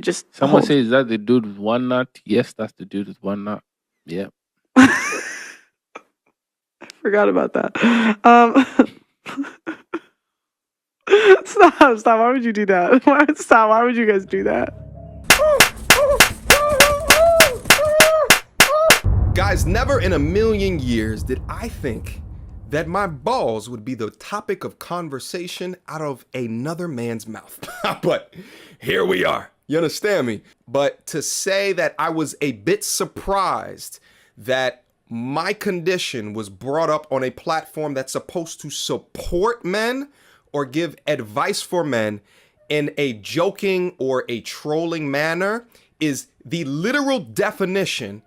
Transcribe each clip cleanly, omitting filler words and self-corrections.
Just Someone hold. says, is that the dude with one nut? Yes, that's the dude with one nut. Yeah. Forgot about that. Stop. Why would you do that? Stop. Why would you guys do that? Guys, never in a million years did I think that my balls would be the topic of conversation out of another man's mouth. But here we are. You understand me? But to say that I was a bit surprised that my condition was brought up on a platform that's supposed to support men or give advice for men in a joking or a trolling manner is the literal definition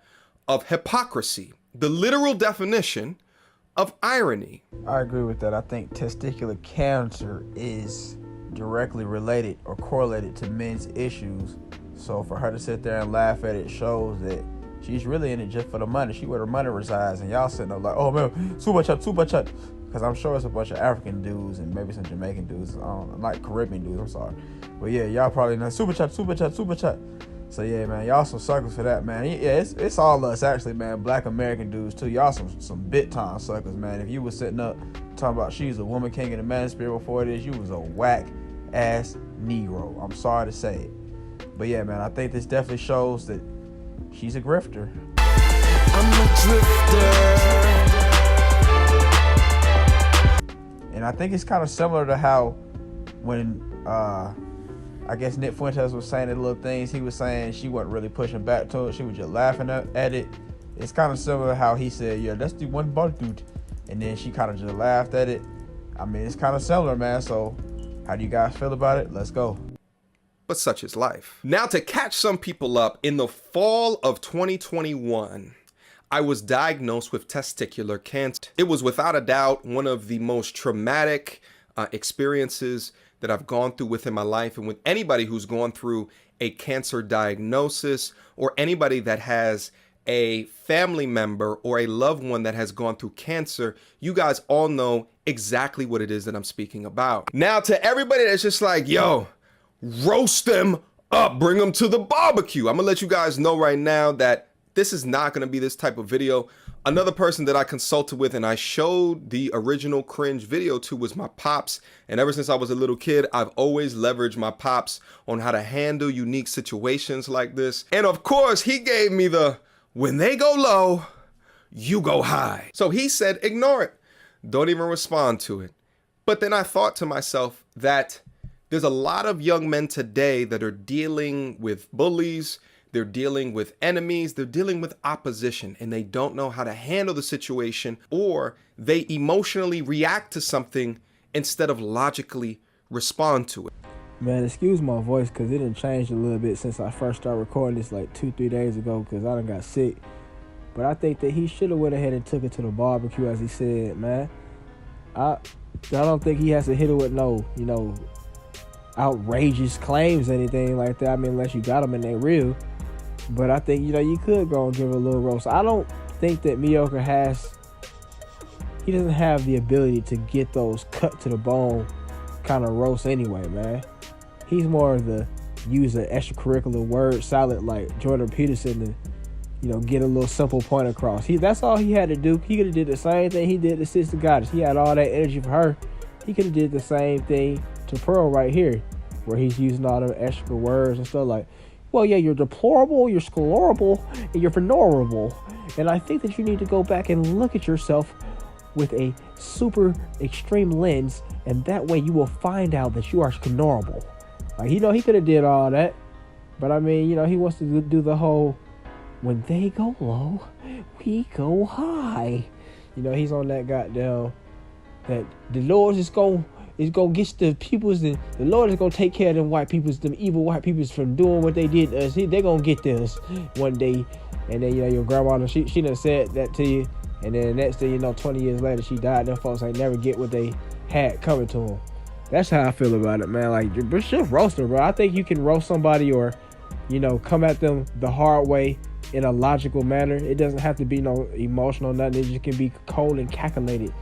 of hypocrisy, the literal definition of irony. I agree with that. I think testicular cancer is directly related or correlated to men's issues. So for her to sit there and laugh at it shows that she's really in it just for the money. She where her money resides, and y'all sitting there like, oh man, super chat. Because I'm sure it's a bunch of African dudes and maybe some Jamaican dudes, like Caribbean dudes, I'm sorry. But yeah, y'all probably know super chat. So yeah, man, y'all some suckers for that, man. Yeah, it's all us actually, man. Black American dudes too. Y'all some big time suckers, man. If you was sitting up talking about she's a woman king and a man spirit before this, you was a whack ass Negro. I'm sorry to say it. But yeah, man, I think this definitely shows that she's a grifter. I'm a drifter. And I think it's kind of similar to how when I guess Nick Fuentes was saying the little things he was saying, she wasn't really pushing back to it. She was just laughing at it. It's kind of similar to how he said, yeah, that's the one bar dude. And then she kind of just laughed at it. I mean, it's kind of similar, man. So how do you guys feel about it? Let's go. But such is life. Now, to catch some people up, in the fall of 2021, I was diagnosed with testicular cancer. It was without a doubt one of the most traumatic experiences that I've gone through within my life. And with anybody who's gone through a cancer diagnosis, or anybody that has a family member or a loved one that has gone through cancer, you guys all know exactly what it is that I'm speaking about. Now, to everybody that's just like, yo, roast them up, bring them to the barbecue, I'm gonna let you guys know right now that this is not gonna be this type of video. Another person that I consulted with and I showed the original cringe video to was my pops. And ever since I was a little kid, I've always leveraged my pops on how to handle unique situations like this. And of course, he gave me the, when they go low, you go high. So he said, ignore it. Don't even respond to it. But then I thought to myself that there's a lot of young men today that are dealing with bullies, they're dealing with enemies, they're dealing with opposition, and they don't know how to handle the situation, or they emotionally react to something instead of logically respond to it. Man, excuse my voice because it done changed a little bit since I first started recording this like 2-3 days ago because I done got sick. But I think that he should have went ahead and took it to the barbecue, as he said, man. I don't think he has to hit it with no, outrageous claims or anything like that. I mean, unless you got them and they real. But I think, you could go and give it a little roast. I don't think that Mediocre he doesn't have the ability to get those cut to the bone kind of roast anyway, man. He's more of the use an extracurricular word salad like Jordan Peterson to, get a little simple point across. That's all he had to do. He could have did the same thing he did to Sister Goddess. He had all that energy for her. He could have did the same thing to Pearl right here, where he's using all the extra words and stuff like, well, yeah, you're deplorable, you're sclerable, and you're venerable. And I think that you need to go back and look at yourself with a super extreme lens, and that way you will find out that you are honorable. Like, he could have did all that, but I mean, he wants to do the whole, when they go low, we go high. He's on that goddamn, that the Lord is going get the peoples, and the Lord is going to take care of them white peoples, them evil white peoples from doing what they did to us. They're going to get this one day. And then, your grandma, she done said that to you. And then the next thing 20 years later, she died. Them folks ain't never get what they had coming to them. That's how I feel about it, man. Like, you're just roasting, bro. I think you can roast somebody or, come at them the hard way in a logical manner. It doesn't have to be no emotional, nothing. It just can be cold and calculated.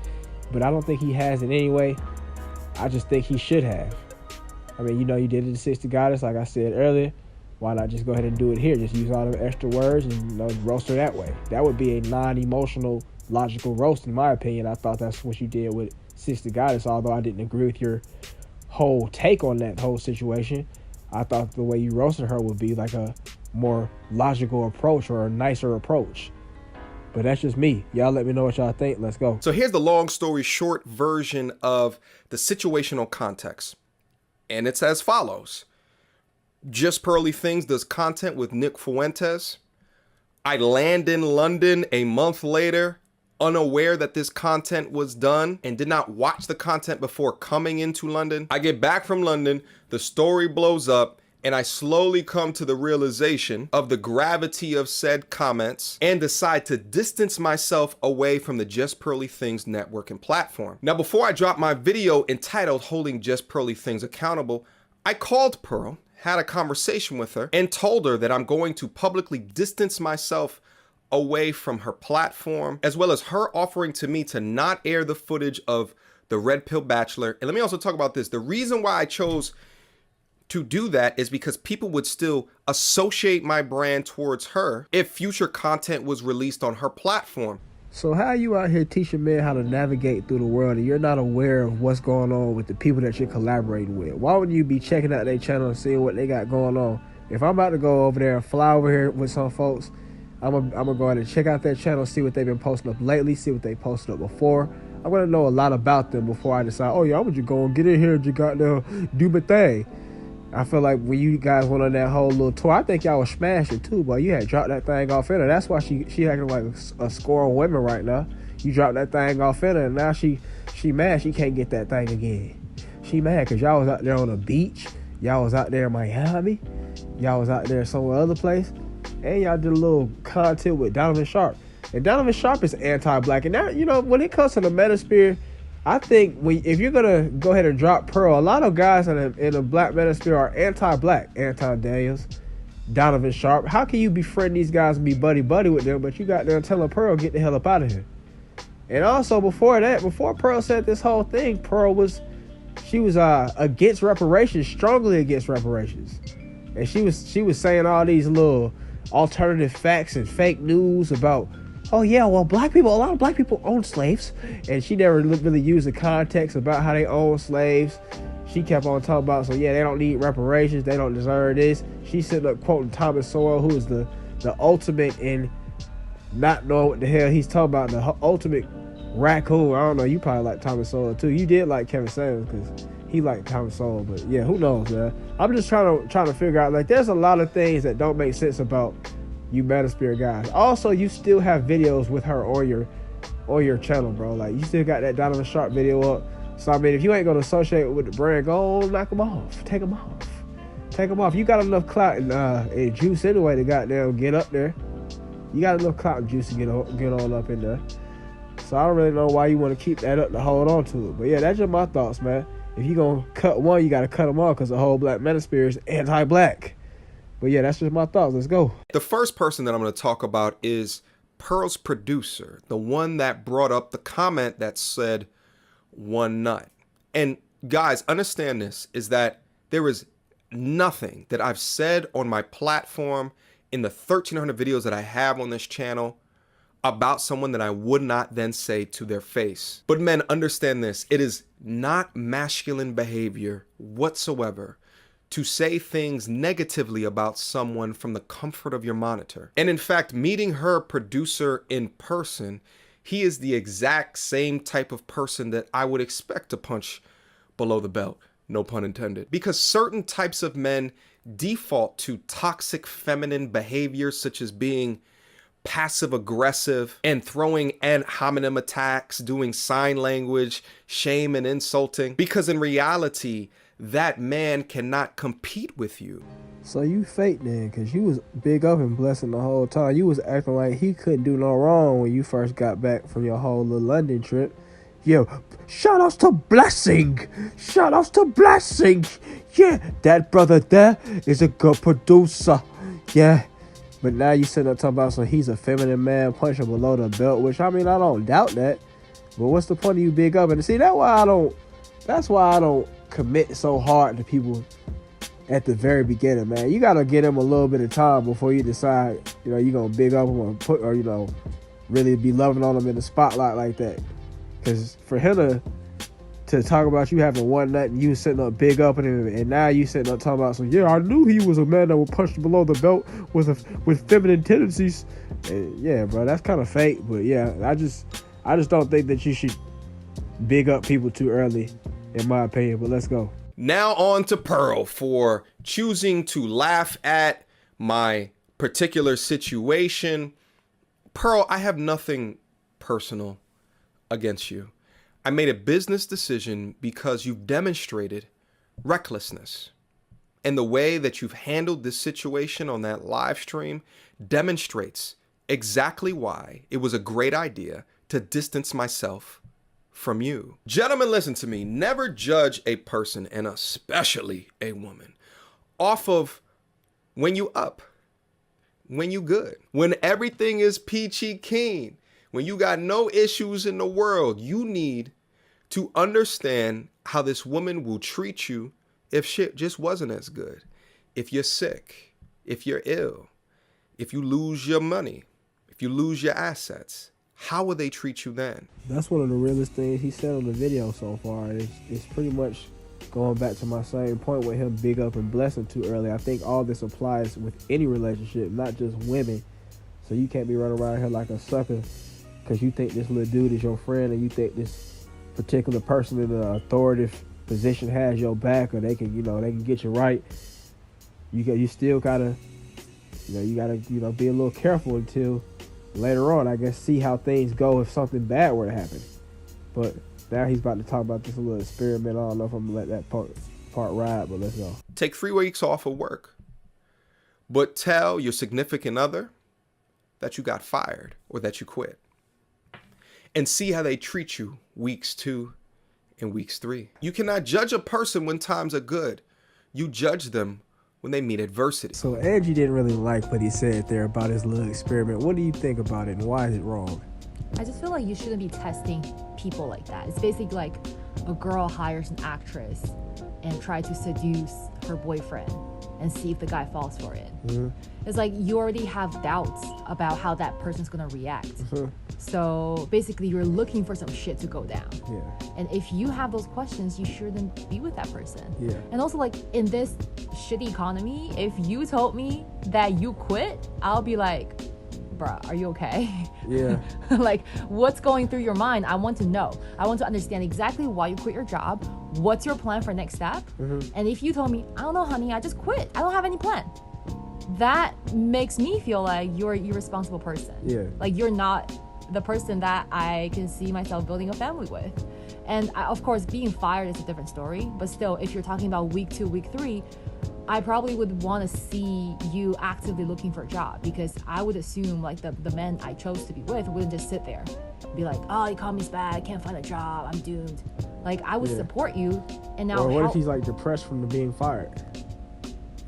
But I don't think he has it anyway. I just think he should have. I mean, you did it to Sister Goddess, like I said earlier. Why not just go ahead and do it here? Just use all the extra words and roast her that way. That would be a non-emotional, logical roast, in my opinion. I thought that's what you did with Sister Goddess, although I didn't agree with your whole take on that whole situation. I thought the way you roasted her would be like a more logical approach or a nicer approach. But that's just me. Y'all let me know what y'all think. Let's go. So here's the long story short version of the situational context. And it's as follows. Just Pearly Things does content with Nick Fuentes. I land in London a month later, unaware that this content was done, and did not watch the content before coming into London. I get back from London, the story blows up, and I slowly come to the realization of the gravity of said comments and decide to distance myself away from the Just Pearly Things network and platform. Now, before I drop my video entitled Holding Just Pearly Things Accountable, I called Pearl, had a conversation with her, and told her that I'm going to publicly distance myself away from her platform, as well as her offering to me to not air the footage of the Red Pill Bachelor. And let me also talk about this. The reason why I chose to do that is because people would still associate my brand towards her if future content was released on her platform. So how are you out here teaching men how to navigate through the world and you're not aware of what's going on with the people that you're collaborating with? Why wouldn't you be checking out their channel and seeing what they got going on? If I'm about to go over there and fly over here with some folks, I'm gonna go ahead and check out their channel, see what they've been posting up lately, see what they posted up before. I'm gonna know a lot about them before I decide, oh yeah, I'm gonna go and get in here and you got to do my thing. I feel like when you guys went on that whole little tour, I think y'all was smashing too, but you had dropped that thing off in her. That's why she acting like a score of women right now. You dropped that thing off in her, and now she mad she can't get that thing again. She mad because y'all was out there on the beach. Y'all was out there in Miami. Y'all was out there somewhere other place. And y'all did a little content with Donovan Sharp. And Donovan Sharp is anti-black. And now, you know, when it comes to the manosphere, I think if you're going to go ahead and drop Pearl, a lot of guys in the black manosphere are anti-black. Anton Daniels, Donovan Sharp. How can you befriend these guys and be buddy-buddy with them, but you got there telling Pearl, get the hell up out of here? And also before that, before Pearl said this whole thing, Pearl was against reparations, strongly against reparations. And she was saying all these little alternative facts and fake news about, oh yeah, well, a lot of black people own slaves. And she never really used the context about how they own slaves. She kept on talking about, so yeah, they don't need reparations, they don't deserve this. She sitting up quoting Thomas Sowell, who is the ultimate in not knowing what the hell he's talking about, the ultimate raccoon. I don't know, you probably like Thomas Sowell too. You did like Kevin Samuels because he liked Thomas Sowell, but yeah, who knows, man. I'm just trying to figure out, like, there's a lot of things that don't make sense about you manosphere guys. Also, you still have videos with her on your channel, bro. Like, you still got that Donovan Sharp video up. So I mean, if you ain't gonna associate with the brand, go on, knock them off. Take them off. You got enough clout and juice anyway to goddamn get up there. You got enough clout and juice to get on up in there. So I don't really know why you want to keep that up to hold on to it. But yeah, that's just my thoughts, man. If you gonna cut one, you gotta cut them all because the whole black manosphere is anti-black. But yeah, that's just my thoughts. Let's go. The first person that I'm going to talk about is Pearl's producer, the one that brought up the comment that said one nut. And guys, understand this, is that there is nothing that I've said on my platform in the 1,300 videos that I have on this channel about someone that I would not then say to their face. But men, understand this. It is not masculine behavior whatsoever to say things negatively about someone from the comfort of your monitor. And in fact, meeting her producer in person, he is the exact same type of person that I would expect to punch below the belt, no pun intended. Because certain types of men default to toxic feminine behaviors, such as being passive aggressive and throwing ad hominem attacks, doing sign language, shame and insulting, because in reality, that man cannot compete with you. So you fake then, because you was big up and blessing the whole time. You was acting like he couldn't do no wrong when you first got back from your whole little London trip. Yo, shout outs to Blessing. Shout outs to Blessing. Yeah, that brother there is a good producer. Yeah. But now you sitting up talking about, so he's a feminine man punching below the belt, which, I mean, I don't doubt that. But what's the point of you big up? And see, that's why I don't commit so hard to people at the very beginning, man. You gotta give him a little bit of time before you decide, you know, you're gonna big up him or you know, really be loving on him in the spotlight like that. Because for him to talk about you having one nut and you sitting up big up at him, and now you sitting up talking about, so yeah, I knew he was a man that would punch below the belt with feminine tendencies. And yeah, bro, that's kind of fake. But yeah, I just don't think that you should big up people too early, in my opinion. But let's go. Now on to Pearl for choosing to laugh at my particular situation. Pearl, I have nothing personal against you. I made a business decision because you've demonstrated recklessness. And the way that you've handled this situation on that live stream demonstrates exactly why it was a great idea to distance myself from you. Gentlemen, listen to me. Never judge a person, and especially a woman, off of when you up, when you good, when everything is peachy keen, when you got no issues in the world. You need to understand how this woman will treat you if shit just wasn't as good. If you're sick, if you're ill, if you lose your money, if you lose your assets, how will they treat you then? That's one of the realest things he said on the video so far. It's pretty much going back to my same point with him big up and blessing too early. I think all this applies with any relationship, not just women. So you can't be running around here like a sucker because you think this little dude is your friend and you think this particular person in an authoritative position has your back, or they can, you know, they can get you right. You still gotta, you gotta be a little careful until later on, I guess, see how things go if something bad were to happen. But now he's about to talk about this little experiment. I don't know if I'm gonna let that part ride, but let's go. Take 3 weeks off of work, but tell your significant other that you got fired or that you quit, and see how they treat you weeks 2 and weeks 3. You cannot judge a person when times are good. You judge them when they meet adversity. So Angie didn't really like what he said there about his little experiment. What do you think about it, and why is it wrong? I just feel like you shouldn't be testing people like that. It's basically like a girl hires an actress and tries to seduce her boyfriend and see if the guy falls for it. Mm-hmm. It's like you already have doubts about how that person's gonna react. Mm-hmm. So basically you're looking for some shit to go down. Yeah. And if you have those questions, you shouldn't be with that person. Yeah. And also, like, in this shitty economy, if you told me that you quit, I'll be like, bruh, are you okay? Yeah. Like, what's going through your mind? I want to know. I want to understand exactly why you quit your job. What's your plan for next step? Mm-hmm. And if you told me, I don't know, honey, I just quit, I don't have any plan, that makes me feel like you're an irresponsible person. Yeah. Like, you're not the person that I can see myself building a family with. And of course, being fired is a different story, but still, if you're talking about week 2, week 3, I probably would want to see you actively looking for a job, because I would assume like the men I chose to be with wouldn't just sit there and be like, oh, the economy's bad, I can't find a job, I'm doomed. Like, I would support you. And now, or what if he's like depressed from being fired?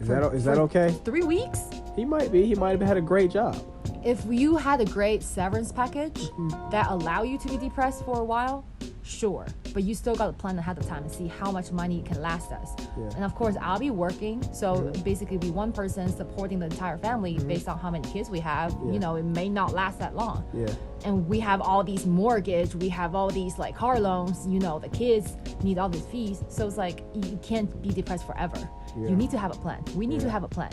Is that okay? 3 weeks? He might have had a great job. If you had a great severance package that allow you to be depressed for a while, sure, but you still got to plan ahead of time and see how much money can last us. Yeah. And of course, I'll be working, so basically be one person supporting the entire family based on how many kids we have. Yeah. You know, it may not last that long. Yeah. And we have all these mortgage, we have all these like car loans, you know, the kids need all these fees. So it's like, you can't be depressed forever. Yeah. You need to have a plan. We need to have a plan.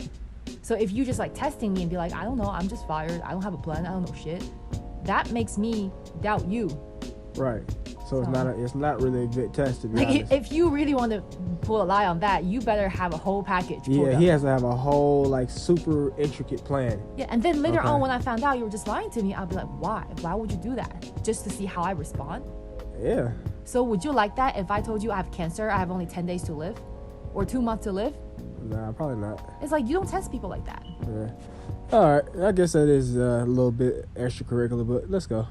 So if you just like testing me and be like, I don't know, I'm just fired, I don't have a plan, I don't know shit, that makes me doubt you. Right. So it's not really a good test, to be like, honest. If you really want to pull a lie on that, you better have a whole package. Yeah, he has to have a whole like super intricate plan. Yeah, and then later on when I found out you were just lying to me, I'll be like, why? Why would you do that? Just to see how I respond? Yeah. So would you like that if I told you I have cancer, I have only 10 days to live? Or 2 months to live? Nah, probably not. It's like, you don't test people like that. Yeah. All right, I guess that is a little bit extracurricular, but let's go.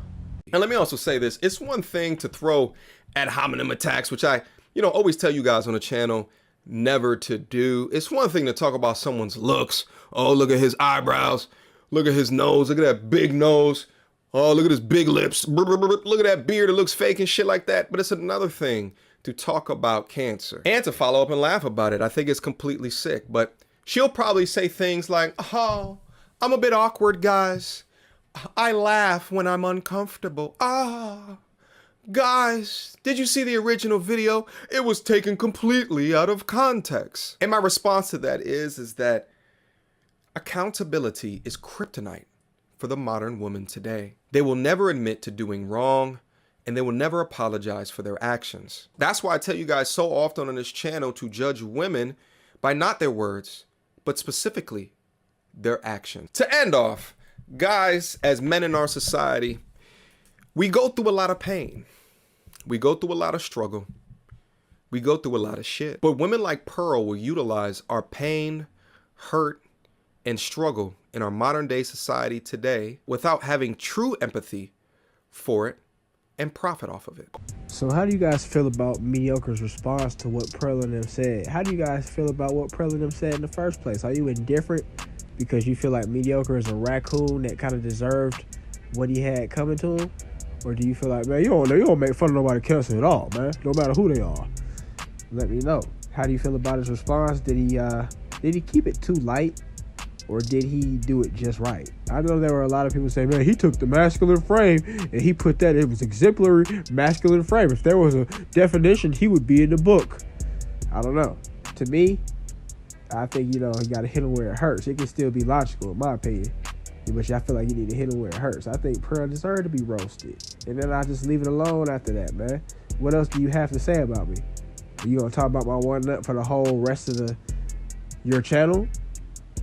And let me also say this. It's one thing to throw ad hominem attacks, which I, always tell you guys on the channel never to do. It's one thing to talk about someone's looks. Oh, look at his eyebrows. Look at his nose. Look at that big nose. Oh, look at his big lips. Look at that beard. It looks fake and shit like that. But it's another thing to talk about cancer and to follow up and laugh about it. I think it's completely sick, but she'll probably say things like, oh, I'm a bit awkward, guys. I laugh when I'm uncomfortable. Guys, did you see the original video? It was taken completely out of context. And my response to that is that accountability is kryptonite for the modern woman today. They will never admit to doing wrong, and they will never apologize for their actions. That's why I tell you guys so often on this channel to judge women by not their words, but specifically their actions. To end off, guys, as men in our society, we go through a lot of pain. We go through a lot of struggle. We go through a lot of shit. But women like Pearl will utilize our pain, hurt, and struggle in our modern day society today without having true empathy for it and profit off of it. So how do you guys feel about Mediocre's response to what Pearl and them said? How do you guys feel about what Pearl and them said in the first place? Are you indifferent because you feel like Mediocre is a raccoon that kind of deserved what he had coming to him? Or do you feel like, man, you don't make fun of nobody cancer at all, man, no matter who they are? Let me know. How do you feel about his response? Did he keep it too light, or did he do it just right? I know there were a lot of people saying, man, he took the masculine frame and he put that, it was exemplary masculine frame. If there was a definition, he would be in the book. I don't know. To me, I think, you got to hit him where it hurts. It can still be logical, in my opinion. But I feel like you need to hit him where it hurts. I think Pearl deserved to be roasted. And then I just leave it alone after that, man. What else do you have to say about me? Are you going to talk about my one nut for the whole rest of your channel?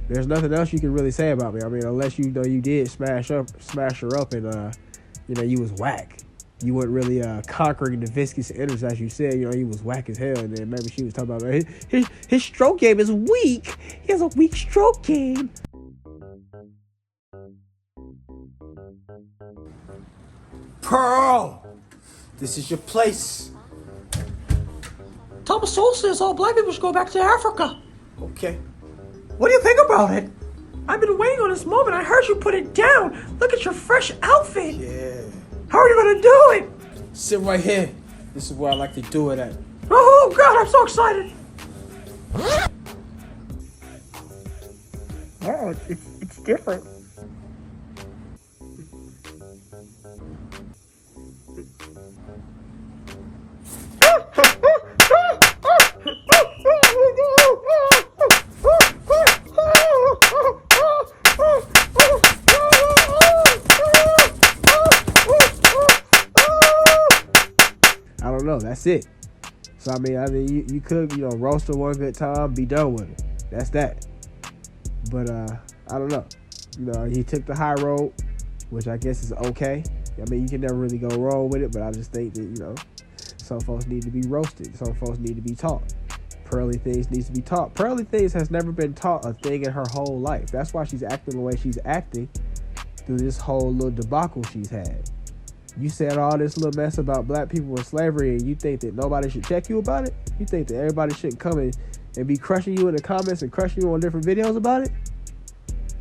There's nothing else you can really say about me. I mean, unless you did smash her up and, you was whack. You weren't really conquering the viscous innards, as you said. You was whack as hell. And then maybe she was talking about, his stroke game is weak. He has a weak stroke game. Pearl, this is your place. Thomas Sowell says all black people should go back to Africa. Okay. What do you think about it? I've been waiting on this moment. I heard you put it down. Look at your fresh outfit. Yeah. How are you gonna do it? Sit right here. This is where I like to do it at. Oh God, I'm so excited. Oh, it's different. I don't know. That's it. So I mean, you could roast her one good time, be done with it. That's that. But I don't know. He took the high road, which I guess is okay. I mean, you can never really go wrong with it. But I just think that some folks need to be roasted. Some folks need to be taught. Pearly Things needs to be taught. Pearly Things has never been taught a thing in her whole life. That's why she's acting the way she's acting through this whole little debacle she's had. You said all this little mess about black people and slavery, and you think that nobody should check you about it? You think that everybody shouldn't come in and be crushing you in the comments and crushing you on different videos about it?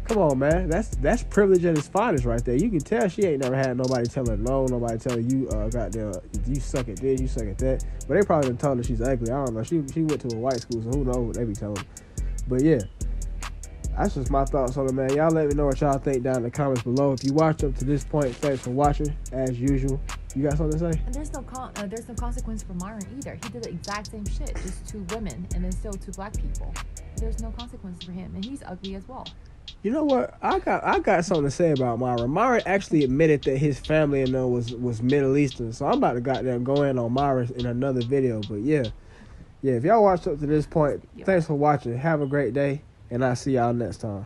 Come on, man. That's privilege at its finest right there. You can tell she ain't never had nobody tell her no, nobody tell her you goddamn you suck at this, you suck at that. But they probably done told her she's ugly. I don't know. She went to a white school, so who knows what they be telling her. But yeah. That's just my thoughts on it, man. Y'all let me know what y'all think down in the comments below. If you watched up to this point, thanks for watching. As usual, you got something to say? And there's no consequence for Myron either. He did the exact same shit, just to women, and then still to black people. There's no consequence for him, and he's ugly as well. You know what? I got something to say about Myron. Myron actually admitted that his family and was Middle Eastern. So I'm about to goddamn go in on Myron in another video. But yeah. If y'all watched up to this point, thanks for watching. Have a great day. And I'll see y'all next time.